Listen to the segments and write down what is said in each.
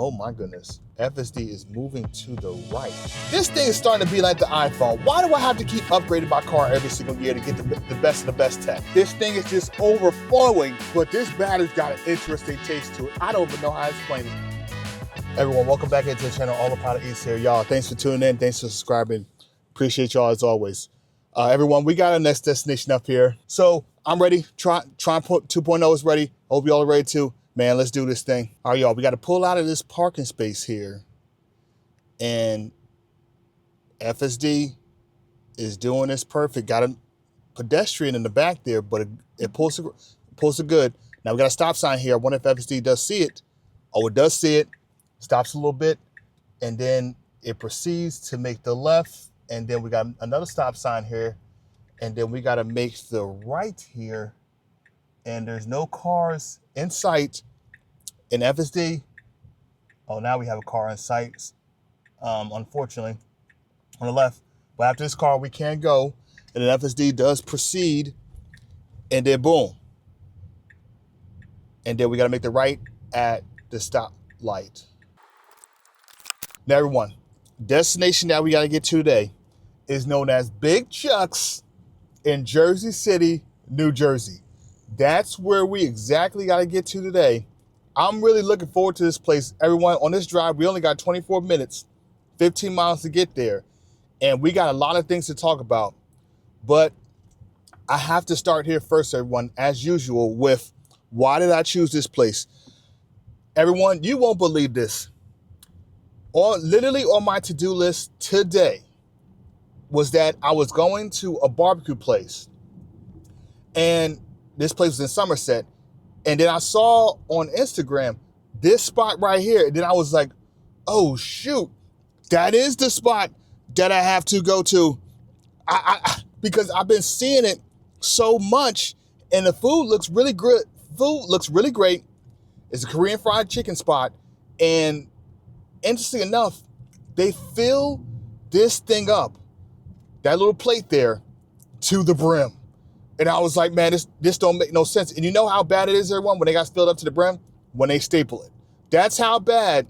Oh my goodness. FSD is moving to the right. This thing is starting to be like the iPhone. Why do I have to keep upgrading my car every single year to get the best of the best tech? This thing is just overflowing, but this battery's got an interesting taste to it. I don't even know how to explain it. Everyone, welcome back into the channel. AutopilotEats here. Y'all, thanks for tuning in. Thanks for subscribing. Appreciate y'all as always. Everyone, we got our next destination up here. So I'm ready. Tron 2.0 is ready. Hope y'all are ready too. Man, let's do this thing. All right, y'all, we got to pull out of this parking space here. And FSD is doing this perfect. Got a pedestrian in the back there, but it pulls it good. Now we got a stop sign here. I wonder if FSD does see it. Oh, it does see it. Stops a little bit, and then it proceeds to make the left. And then we got another stop sign here. And then we got to make the right here. And there's no cars in sight in FSD. Oh, now we have a car in sight, unfortunately, on the left. But after this car, we can go. And then FSD does proceed. And then boom. And then we got to make the right at the stoplight. Now, everyone, destination that we got to get to today is known as Big Chuck's in Jersey City, New Jersey. That's where we exactly got to get to today. I'm really looking forward to this place. Everyone, on this drive, we only got 24 minutes, 15 miles to get there. And we got a lot of things to talk about. But I have to start here first, everyone, as usual, with why did I choose this place? Everyone, you won't believe this. Literally on my to-do list today was that I was going to a barbecue place. And this place was in Somerset. And then I saw on Instagram this spot right here. And then I was like, oh, shoot, that is the spot that I have to go to. Because I've been seeing it so much, and the food looks really good. Food looks really great. It's a Korean fried chicken spot. And interesting enough, they fill this thing up, that little plate there, to the brim. And I was like, man, this don't make no sense. And you know how bad it is, everyone, when they got filled up to the brim? When they staple it. That's how bad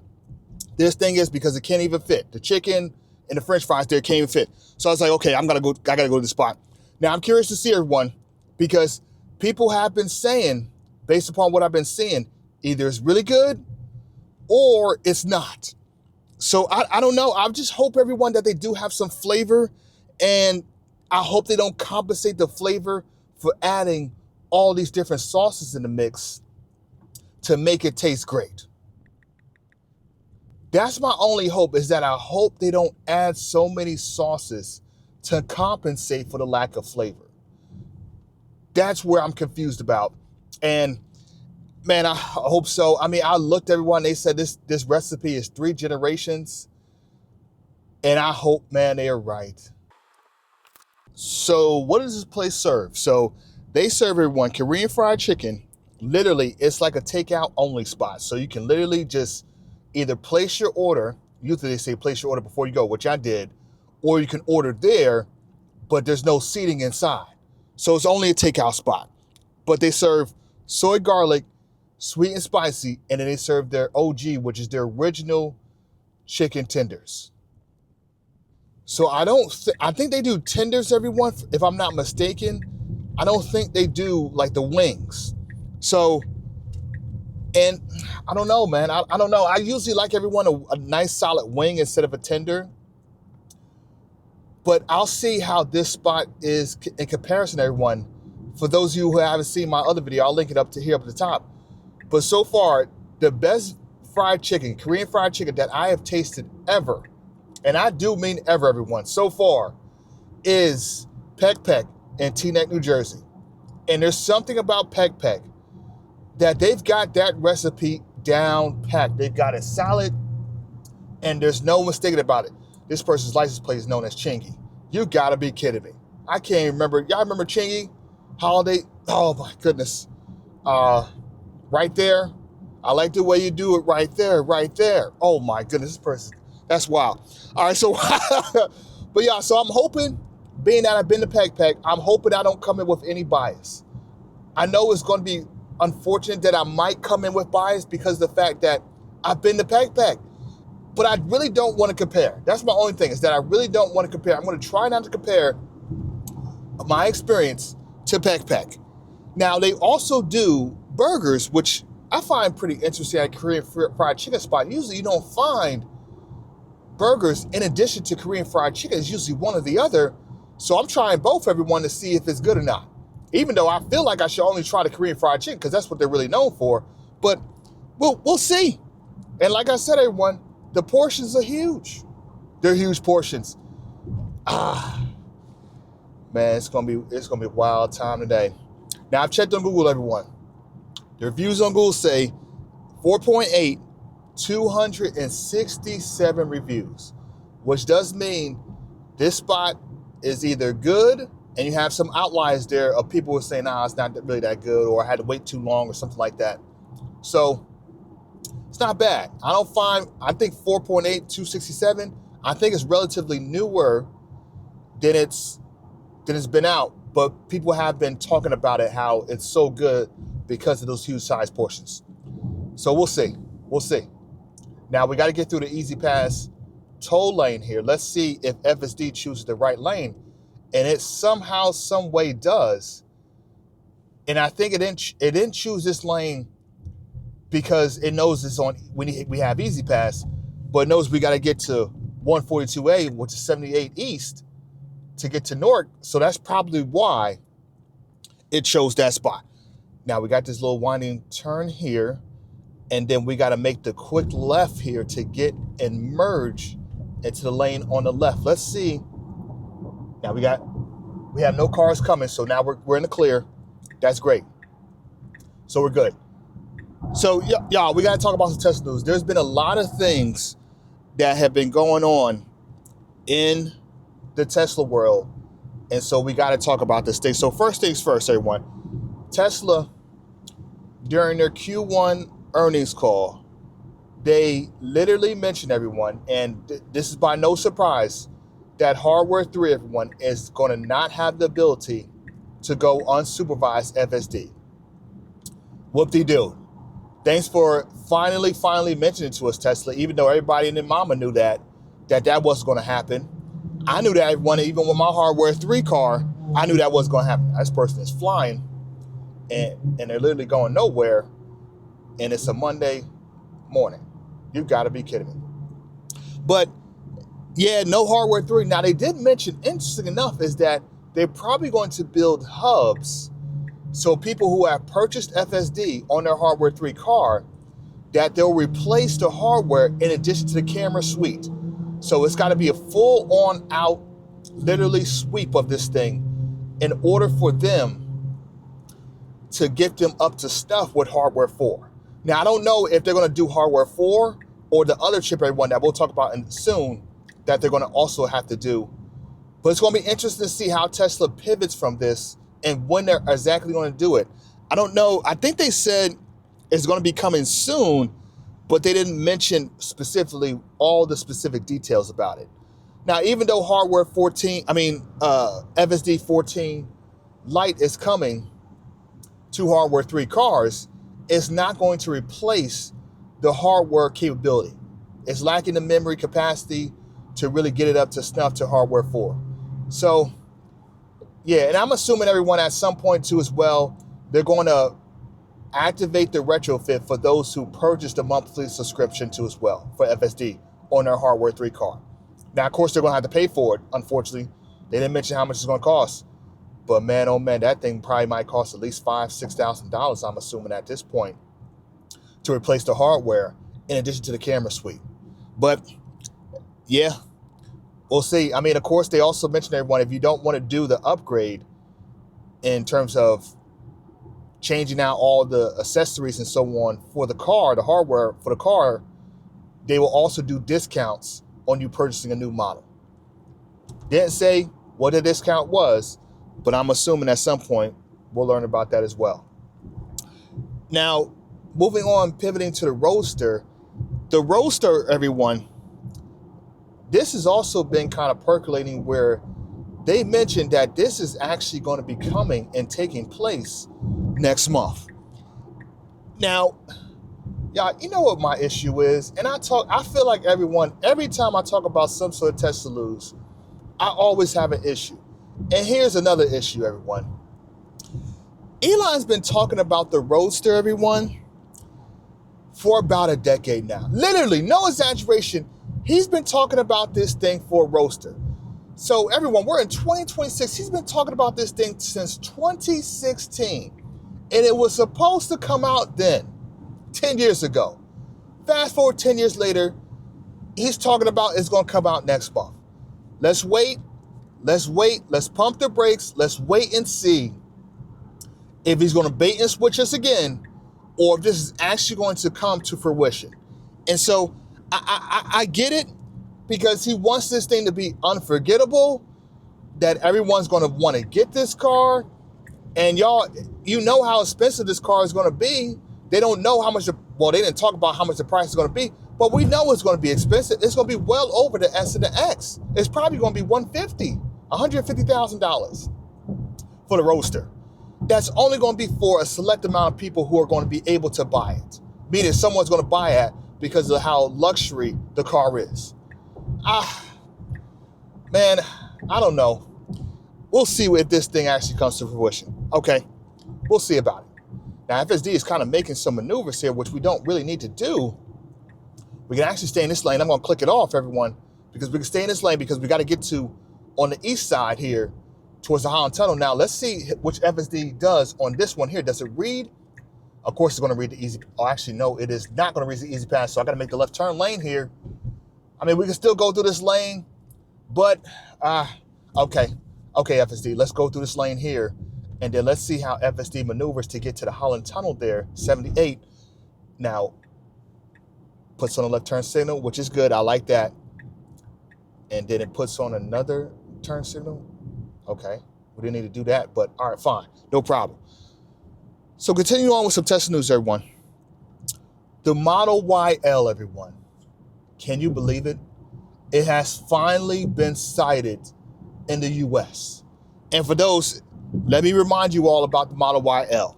this thing is, because it can't even fit. The chicken and the French fries there can't even fit. So I was like, okay, I gotta go to the spot. Now I'm curious to see, everyone, because people have been saying, based upon what I've been seeing, either it's really good or it's not. So I don't know. I just hope, everyone, that they do have some flavor, and I hope they don't compensate the flavor for adding all these different sauces in the mix to make it taste great. That's my only hope, is that I hope they don't add so many sauces to compensate for the lack of flavor. That's where I'm confused about. And man, I hope so. I mean, I looked, everyone, they said this recipe is 3 generations. And I hope, man, they are right. So what does this place serve? So they serve, everyone, Korean fried chicken. Literally, it's like a takeout only spot. So you can literally just either place your order. Usually they say place your order before you go, which I did. Or you can order there, but there's no seating inside. So it's only a takeout spot. But they serve soy garlic, sweet and spicy, and then they serve their OG, which is their original chicken tenders. So I think they do tenders, everyone, if I'm not mistaken. I don't think they do like the wings. So, and I don't know, man. I don't know. I usually like, everyone, a nice solid wing instead of a tender. But I'll see how this spot is in comparison, everyone. For those of you who haven't seen my other video, I'll link it up here at the top. But so far, the best fried chicken, Korean fried chicken that I have tasted ever, and I do mean ever, everyone, so far, is Peck Peck in Teaneck, New Jersey. And there's something about Peck Peck that they've got that recipe down packed. They've got it solid, and there's no mistaking about it. This person's license plate is known as Chingy. You gotta be kidding me. I can't remember. Y'all remember Chingy? Holiday? Oh my goodness. Right there. I like the way you do it right there, right there. Oh my goodness, this person, that's wild. All right, so, but yeah, so I'm hoping, being that I've been to Peck Peck, I'm hoping I don't come in with any bias. I know it's going to be unfortunate that I might come in with bias because of the fact that I've been to Pack. But I really don't want to compare. That's my only thing, is that I really don't want to compare. I'm going to try not to compare my experience to Pack. Now, they also do burgers, which I find pretty interesting at a Korean fried chicken spot. Usually you don't find burgers in addition to Korean fried chicken. It's usually one or the other. So I'm trying both, everyone, to see if it's good or not. Even though I feel like I should only try the Korean fried chicken because that's what they're really known for. But we'll see. And like I said, everyone, the portions are huge. They're huge portions. Man, it's gonna be a wild time today. Now, I've checked on Google, everyone. The reviews on Google say 4.8, 267 reviews, which does mean this spot is either good, and you have some outliers there of people who are saying, nah, it's not really that good, or I had to wait too long or something like that. So it's not bad. I think 4.8, 267, I think it's relatively newer than it's been out, but people have been talking about it, how it's so good because of those huge size portions. So we'll see. Now we got to get through the Easy Pass toll lane here. Let's see if FSD chooses the right lane, and it somehow, some way does. And I think it didn't choose this lane because it knows it's on. We have Easy Pass, but it knows we got to get to 142A, which is 78 East, to get to Newark. So that's probably why it chose that spot. Now we got this little winding turn here, and then we got to make the quick left here to get and merge into the lane on the left. Let's see. Now we have no cars coming, so now we're in the clear. That's great. So we're good. So y'all, we got to talk about some Tesla news. There's been a lot of things that have been going on in the Tesla world, and so we got to talk about this thing. So first things first, everyone. Tesla, during their Q1 earnings call, they literally mentioned, everyone, and this is by no surprise, that Hardware 3, everyone, is going to not have the ability to go unsupervised FSD. Whoop-de-doo. Thanks for finally mentioning to us, Tesla, even though everybody and their mama knew that wasn't going to happen. I knew that, everyone, even with my Hardware 3 car, I knew that wasn't going to happen. This person is flying, and they're literally going nowhere, and it's a Monday morning. You've got to be kidding me. But, yeah, no Hardware 3. Now, they did mention, interesting enough, is that they're probably going to build hubs, so people who have purchased FSD on their Hardware 3 car, that they'll replace the hardware in addition to the camera suite. So it's got to be a full-on out, literally sweep of this thing in order for them to get them up to stuff with Hardware 4. Now, I don't know if they're going to do Hardware 4 or the other chip, everyone, that we'll talk about soon, that they're going to also have to do. But it's going to be interesting to see how Tesla pivots from this and when they're exactly going to do it. I don't know. I think they said it's going to be coming soon, but they didn't mention specifically all the specific details about it. Now, even though FSD 14 Lite is coming to Hardware 3 cars, it's not going to replace the hardware capability. It's lacking the memory capacity to really get it up to snuff to Hardware 4. So, yeah, and I'm assuming, everyone, at some point too as well, they're going to activate the retrofit for those who purchased a monthly subscription too as well for FSD on their Hardware 3 car. Now, of course, they're going to have to pay for it, unfortunately. They didn't mention how much it's going to cost. But man, oh man, that thing probably might cost at least $5,000 to $6,000, I'm assuming, at this point, to replace the hardware in addition to the camera suite. But yeah, we'll see. I mean, of course, they also mentioned, everyone, if you don't want to do the upgrade in terms of changing out all the accessories and so on for the car, the hardware for the car, they will also do discounts on you purchasing a new model. Didn't say what the discount was, but I'm assuming at some point we'll learn about that as well. Now, moving on, pivoting to the Roadster. The Roadster, everyone, this has also been kind of percolating where they mentioned that this is actually going to be coming and taking place next month. Now, Yeah, you know what my issue is? And I feel like every time I talk about some sort of Tesla news, I always have an issue. And here's another issue, everyone. Elon's been talking about the Roadster, everyone, for about a decade now. Literally, no exaggeration. He's been talking about this thing for a Roadster. So everyone, we're in 2026. He's been talking about this thing since 2016. And it was supposed to come out then, 10 years ago. Fast forward 10 years later, he's talking about it's going to come out next month. Let's wait. Let's pump the brakes. Let's wait and see if he's going to bait and switch us again, or if this is actually going to come to fruition. And so I get it, because he wants this thing to be unforgettable, that everyone's going to want to get this car. And y'all, you know how expensive this car is going to be. They don't know how much, they didn't talk about how much the price is going to be, but we know it's going to be expensive. It's going to be well over the S and the X. It's probably going to be $150,000 for the Roadster. That's only going to be for a select amount of people who are going to be able to buy it. Meaning someone's going to buy it because of how luxury the car is. Man, I don't know. We'll see if this thing actually comes to fruition. Okay, we'll see about it. Now, FSD is kind of making some maneuvers here, which we don't really need to do. We can actually stay in this lane. I'm going to click it off, everyone, because we can stay in this lane because we got to get to on the east side here towards the Holland Tunnel. Now, let's see which FSD does on this one here. Does it read? Of course, it's going to read the easy. Oh, actually, no, it is not going to read the easy pass. So I got to make the left turn lane here. I mean, we can still go through this lane, but okay, FSD, let's go through this lane here. And then let's see how FSD maneuvers to get to the Holland Tunnel there, 78. Now, puts on a left turn signal, which is good. I like that. And then it puts on another turn signal. Okay, we didn't need to do that, but all right, fine, no problem. So continue on with some Tesla news, everyone. The Model YL, everyone. Can you believe it? It has finally been sighted in the US. And for those, let me remind you all about the Model YL.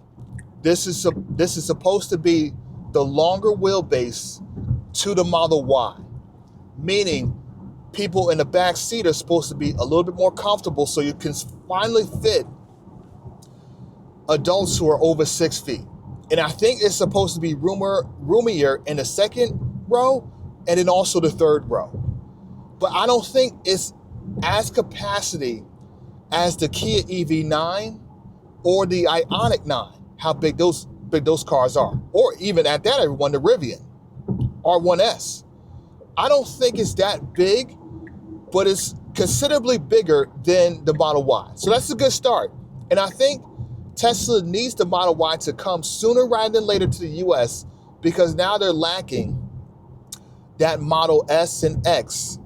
This is supposed to be the longer wheelbase to the Model Y, meaning people in the back seat are supposed to be a little bit more comfortable, so you can finally fit adults who are over 6 feet. And I think it's supposed to be roomier in the second row and then also the third row. But I don't think it's as capacity as the Kia EV9 or the Ioniq 9, how big those cars are. Or even at that, everyone, the Rivian R1S. I don't think it's that big, but it's considerably bigger than the Model Y. So that's a good start. And I think Tesla needs the Model Y to come sooner rather than later to the US, because now they're lacking that Model S and X,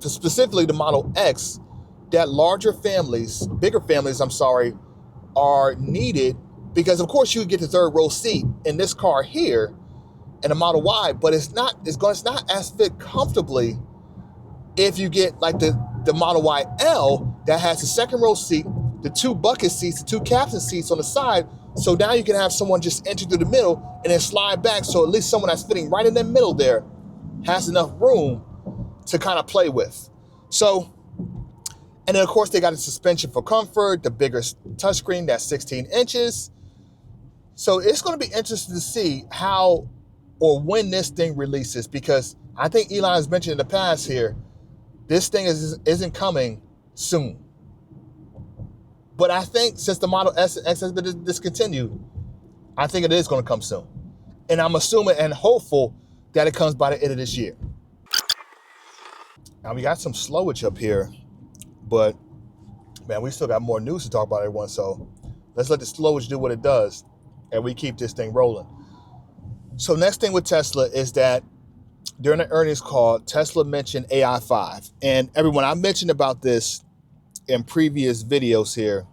specifically the Model X, that bigger families, are needed, because of course you get the third row seat in this car here in a Model Y, but it's not as fit comfortably if you get like the Model YL that has the second row seat, the two bucket seats, the two captain seats on the side. So now you can have someone just enter through the middle and then slide back. So at least someone that's fitting right in the middle there has enough room to kind of play with. So, and then of course they got a suspension for comfort, the bigger touchscreen, that's 16 inches. So it's going to be interesting to see how or when this thing releases, because I think Elon has mentioned in the past here, this thing isn't coming soon. But I think since the Model S and X has been discontinued, I think it is going to come soon. And I'm assuming and hopeful that it comes by the end of this year. Now we got some slowage up here, but man, we still got more news to talk about, everyone. So let's let the slowage do what it does, and we keep this thing rolling. So next thing with Tesla is that during the earnings call, Tesla mentioned AI5. And everyone, I mentioned about this in previous videos here,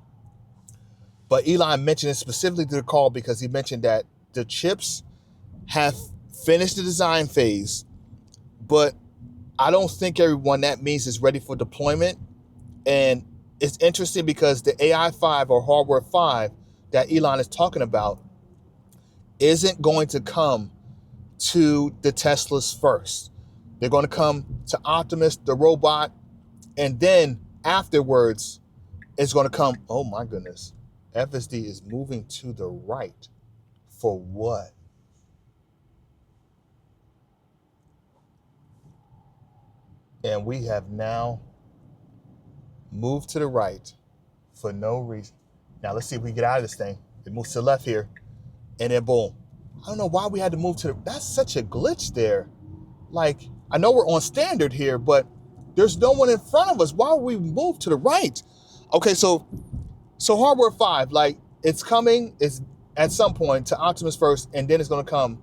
but Elon mentioned it specifically to the call because he mentioned that the chips have finished the design phase, but I don't think, everyone, that means it's ready for deployment. And it's interesting because the AI5 or hardware 5 that Elon is talking about isn't going to come to the Teslas first. They're going to come to Optimus, the robot, and then afterwards, it's going to come, oh my goodness, FSD is moving to the right. For what? And we have now moved to the right for no reason. Now let's see if we get out of this thing. It moves to the left here, and then boom. I don't know why we had to move to the, that's such a glitch there. Like, I know we're on standard here, but there's no one in front of us. Why would we move to the right? Okay, so hardware 5, like, it's coming, it's at some point to Optimus first, and then it's gonna come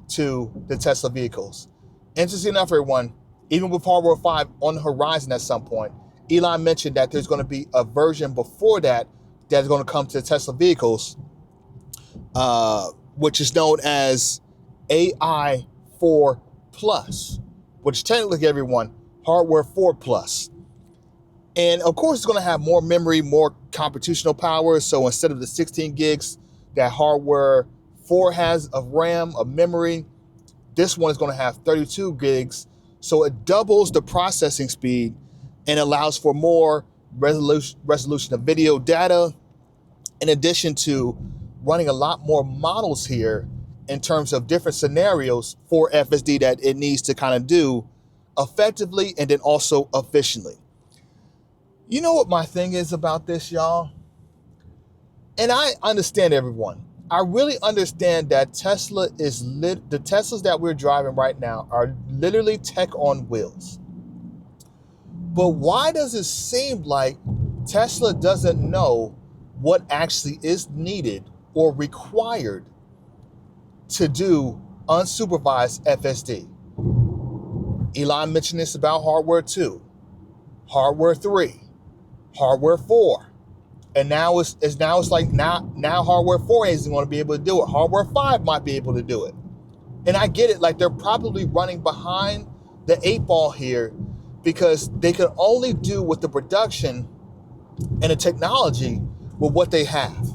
to the Tesla vehicles. Interesting enough, everyone, even with hardware 5 on the horizon at some point, Elon mentioned that there's gonna be a version before that that's gonna come to the Tesla vehicles, which is known as AI5 Plus, which technically, everyone, hardware 4 Plus. And of course, it's gonna have more memory, more computational power. So instead of the 16 gigs that hardware 4 has of RAM, of memory, this one is gonna have 32 gigs. So it doubles the processing speed and allows for more resolution of video data, in addition to running a lot more models here in terms of different scenarios for FSD that it needs to kind of do effectively and then also efficiently. You know what my thing is about this, y'all? And I understand, everyone. I really understand that Tesla is the Teslas that we're driving right now are literally tech on wheels. But why does it seem like Tesla doesn't know what actually is needed or required to do unsupervised FSD? Elon mentioned this about hardware 2, hardware 3, hardware 4. And now it's like now hardware 4 isn't going to be able to do it. Hardware 5 might be able to do it. And I get it, like they're probably running behind the 8 ball here because they can only do with the production and the technology with what they have.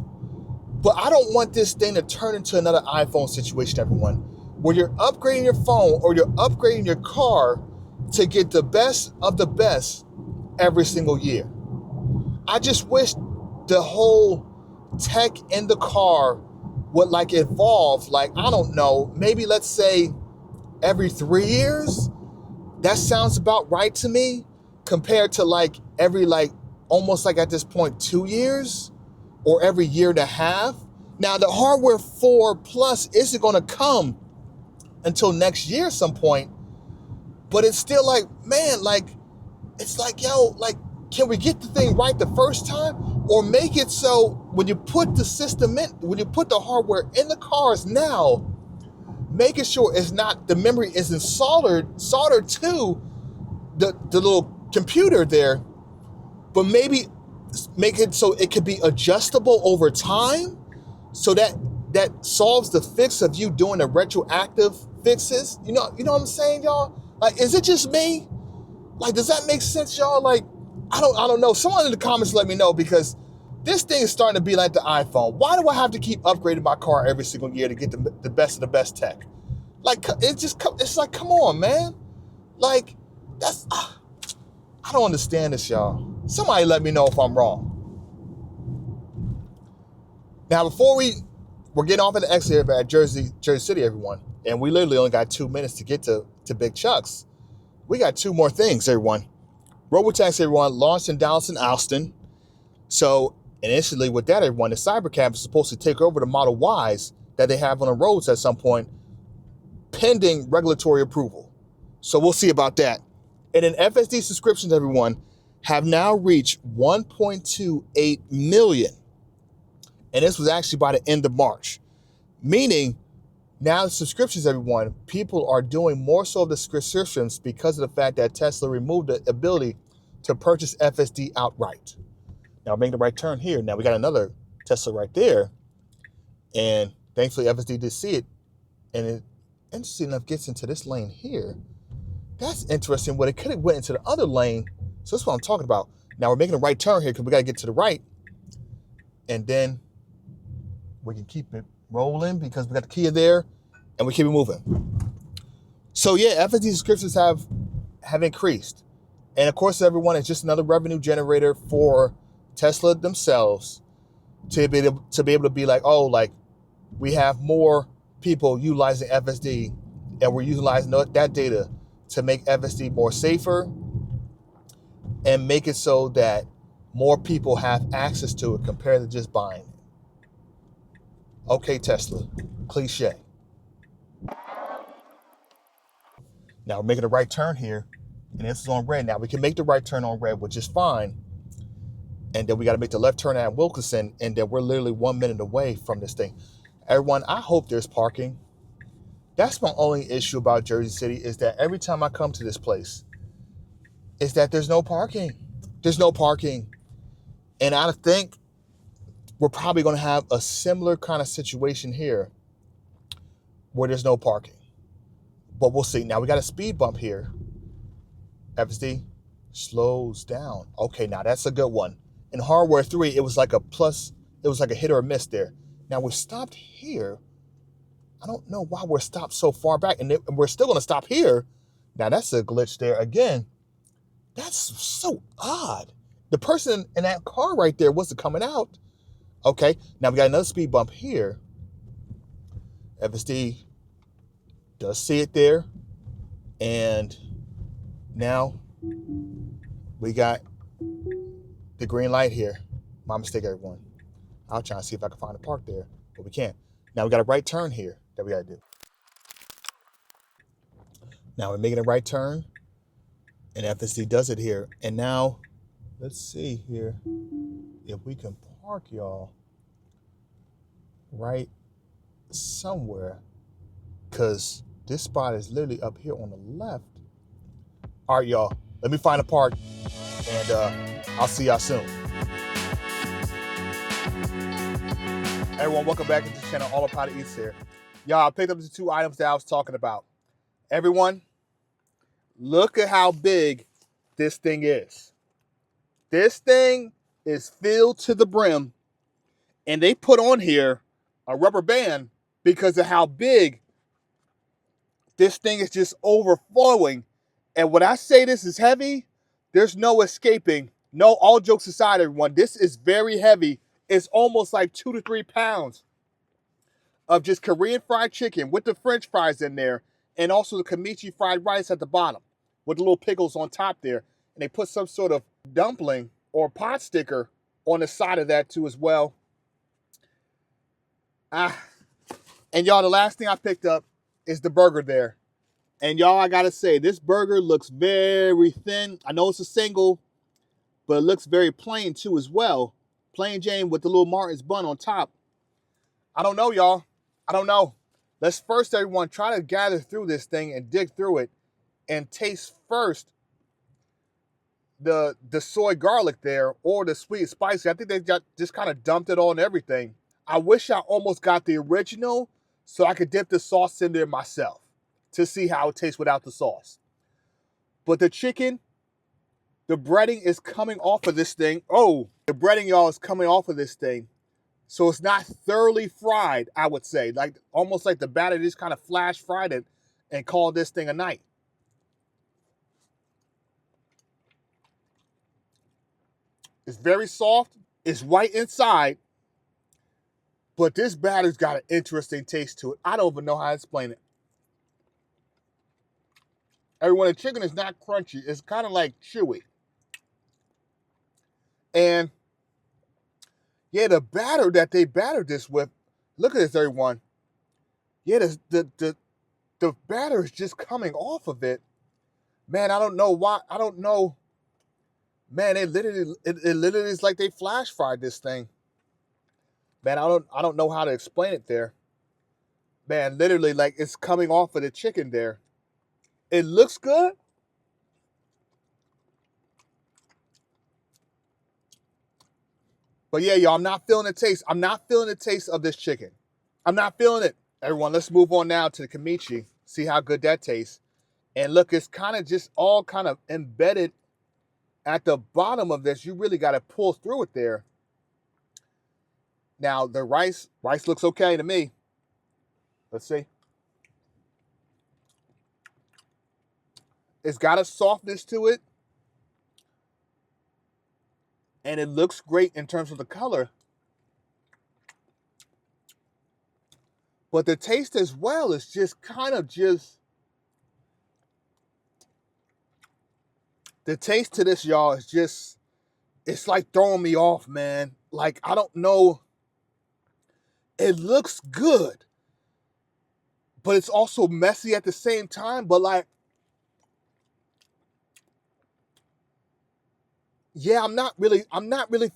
But I don't want this thing to turn into another iPhone situation, everyone, where you're upgrading your phone or you're upgrading your car to get the best of the best every single year. I just wish the whole tech in the car would like evolve, like, I don't know, maybe let's say every 3 years. That sounds about right to me, compared to like every, like, almost like at this point 2 years or every year and a half. Now the hardware 4 Plus isn't gonna come until next year some point, but it's still like, man, like, it's like, yo, like, can we get the thing right the first time? Or make it so when you put the system in, when you put the hardware in the cars now, making sure it's not, the memory isn't soldered to the little computer there, but maybe make it so it could be adjustable over time, so that solves the fix of you doing the retroactive fixes. You know what I'm saying, y'all? Like, is it just me? Like, does that make sense, y'all? Like, I don't know. Someone in the comments let me know, because this thing is starting to be like the iPhone. Why do I have to keep upgrading my car every single year to get the best of the best tech? Like, it's like, come on, man. Like, that's, I don't understand this, y'all. Somebody let me know if I'm wrong. Now, before we're getting off at the exit here at Jersey City, everyone, and we literally only got 2 minutes to get to Big Chuck's. We got 2 more things, everyone. Robotaxi, everyone, launched in Dallas and Austin. So initially with that, everyone, the Cybercab is supposed to take over the Model Ys that they have on the roads at some point, pending regulatory approval. So we'll see about that. And then FSD subscriptions, everyone, have now reached 1.28 million. And this was actually by the end of March. Meaning, now the subscriptions, everyone, people are doing more so of the subscriptions because of the fact that Tesla removed the ability to purchase FSD outright. Now, making the right turn here. Now, we got another Tesla right there. And thankfully, FSD did see it. And it, interesting enough, gets into this lane here. That's interesting. Well, it could have went into the other lane. So that's what I'm talking about. Now, we're making a right turn here because we got to get to the right. And then we can keep it rolling because we got the Kia there. and we keep it moving. So yeah, FSD subscriptions have increased. And of course, everyone, it's just another revenue generator for Tesla themselves to be able to be like, oh, like we have more people utilizing FSD, and we're utilizing that data to make FSD more safer and make it so that more people have access to it compared to just buying it. Okay, Tesla, cliche. Now we're making a right turn here, and this is on red. Now we can make the right turn on red, which is fine. And then we got to make the left turn at Wilkinson, and then we're literally 1 minute away from this thing. Everyone, I hope there's parking. That's my only issue about Jersey City, is that every time I come to this place, is that there's no parking. There's no parking. And I think we're probably going to have a similar kind of situation here where there's no parking. But we'll see. Now we got a speed bump here. FSD slows down. Okay, now that's a good one. In Hardware 3, it was like a plus, it was like a hit or a miss there. Now we're stopped here. I don't know why we're stopped so far back, and we're still going to stop here. Now that's a glitch there again. That's so odd. The person in that car right there wasn't coming out. Okay, now we got another speed bump here. FSD does see it there. And now we got the green light here. My mistake, everyone. I'll try and see if I can find a park there, but we can't. Now we got a right turn here that we got to do. Now we're making a right turn, and FSD does it here. And now, let's see here if we can park, y'all, right somewhere, because this spot is literally up here on the left. All right, y'all, let me find a park, and I'll see y'all soon. Everyone, welcome back to the channel. AutopilotEats here. Y'all, I picked up the 2 items that I was talking about. Everyone, look at how big this thing is. This thing is filled to the brim, and they put on here a rubber band because of how big this thing is, just overflowing. And when I say this is heavy, there's no escaping. No, all jokes aside, everyone, this is very heavy. It's almost like 2 to 3 pounds of just Korean fried chicken with the French fries in there, and also the kimchi fried rice at the bottom with the little pickles on top there. And they put some sort of dumpling or pot sticker on the side of that too as well. And y'all, the last thing I picked up is the burger there. And y'all, I gotta say, this burger looks very thin. I know it's a single, but it looks very plain too as well. Plain Jane with the little Martin's bun on top. I don't know, y'all. I don't know. Let's first, everyone, try to gather through this thing and dig through it and taste first the soy garlic there, or the sweet spicy. I think they just kind of dumped it on everything. I wish I almost got the original so I could dip the sauce in there myself to see how it tastes without the sauce. But the chicken, the breading is coming off of this thing. Oh, the breading, y'all, is coming off of this thing. So it's not thoroughly fried, I would say. Like almost like the batter just kind of flash fried it and called this thing a night. It's very soft. It's white inside. But this batter's got an interesting taste to it. I don't even know how to explain it. Everyone, the chicken is not crunchy. It's kind of like chewy. And yeah, the batter that they battered this with, look at this, everyone. Yeah, the batter is just coming off of it. Man, I don't know why. I don't know. Man, it literally is like they flash fried this thing. Man, I don't know how to explain it there. Man, literally, like it's coming off of the chicken there. It looks good. But yeah, y'all, I'm not feeling the taste. I'm not feeling the taste of this chicken. I'm not feeling it. Everyone, let's move on now to the kimchi. See how good that tastes. And look, it's kind of just all kind of embedded at the bottom of this. You really got to pull through it there. Now, the rice looks okay to me. Let's see. It's got a softness to it. And it looks great in terms of the color. But the taste as well is just kind of just... The taste to this, y'all, is just... It's like throwing me off, man. Like, I don't know. It looks good. But it's also messy at the same time. But like... Yeah, I'm not really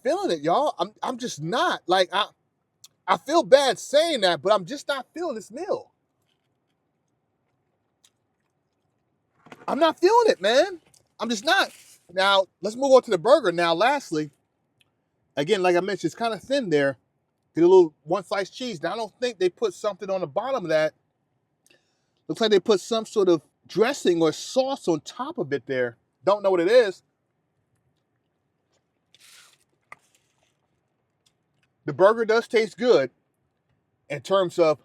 feeling it, y'all. I'm just not. Like, I feel bad saying that, but I'm just not feeling this meal. I'm not feeling it, man. I'm just not. Now, let's move on to the burger. Now, lastly, again, like I mentioned, it's kind of thin there. Get a little one slice cheese. Now, I don't think they put something on the bottom of that. Looks like they put some sort of dressing or sauce on top of it there. Don't know what it is. The burger does taste good in terms of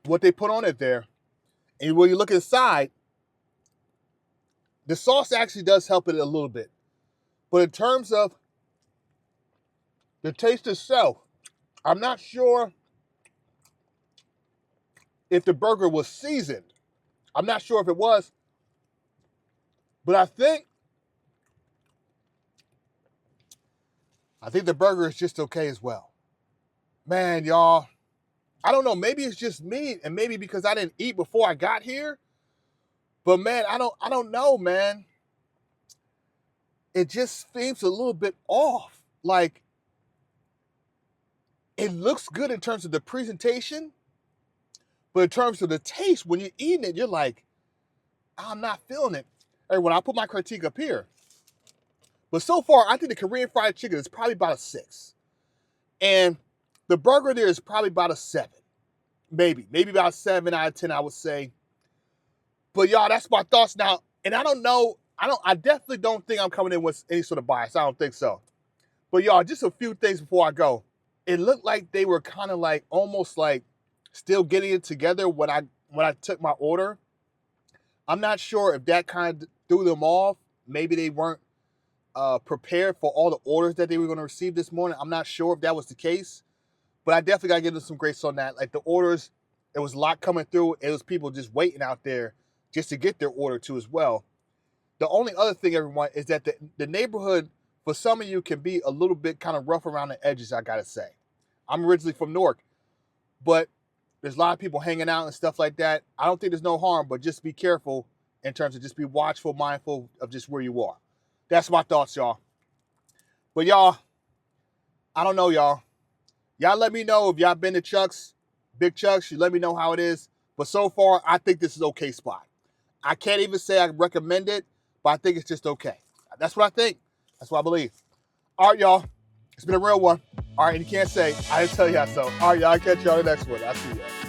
what they put on it there. And when you look inside, the sauce actually does help it a little bit. But in terms of the taste itself, I'm not sure if the burger was seasoned. I'm not sure if it was. But I think the burger is just okay as well. Man, y'all, I don't know. Maybe it's just me, and maybe because I didn't eat before I got here. But man, I don't know, man. It just seems a little bit off. Like, it looks good in terms of the presentation, but in terms of the taste, when you're eating it, you're like, I'm not feeling it. Everyone, I'll put my critique up here. But so far, I think the Korean fried chicken is probably about a 6. And the burger there is probably about a 7. Maybe about a 7 out of 10, I would say. But y'all, that's my thoughts now. And I don't know, I definitely don't think I'm coming in with any sort of bias. I don't think so. But y'all, just a few things before I go. It looked like they were kind of like, almost like still getting it together when I took my order. I'm not sure if that kind of threw them off. Maybe they weren't prepared for all the orders that they were going to receive this morning. I'm not sure if that was the case, but I definitely got to give them some grace on that. Like, the orders, it was a lot coming through. It was people just waiting out there just to get their order too as well. The only other thing, everyone, is that the neighborhood, for some of you, can be a little bit kind of rough around the edges, I got to say. I'm originally from Newark, but there's a lot of people hanging out and stuff like that. I don't think there's no harm, but just be careful in terms of just be watchful, mindful of just where you are. That's my thoughts, y'all. But y'all, I don't know, y'all. Y'all let me know if y'all been to Chuck's, Big Chuck's. You let me know how it is. But so far, I think this is okay spot. I can't even say I recommend it, but I think it's just okay. That's what I think. That's what I believe. All right, y'all. It's been a real one. All right, and you can't say I didn't tell y'all so. All right, y'all. I'll catch y'all on the next one. I'll see y'all.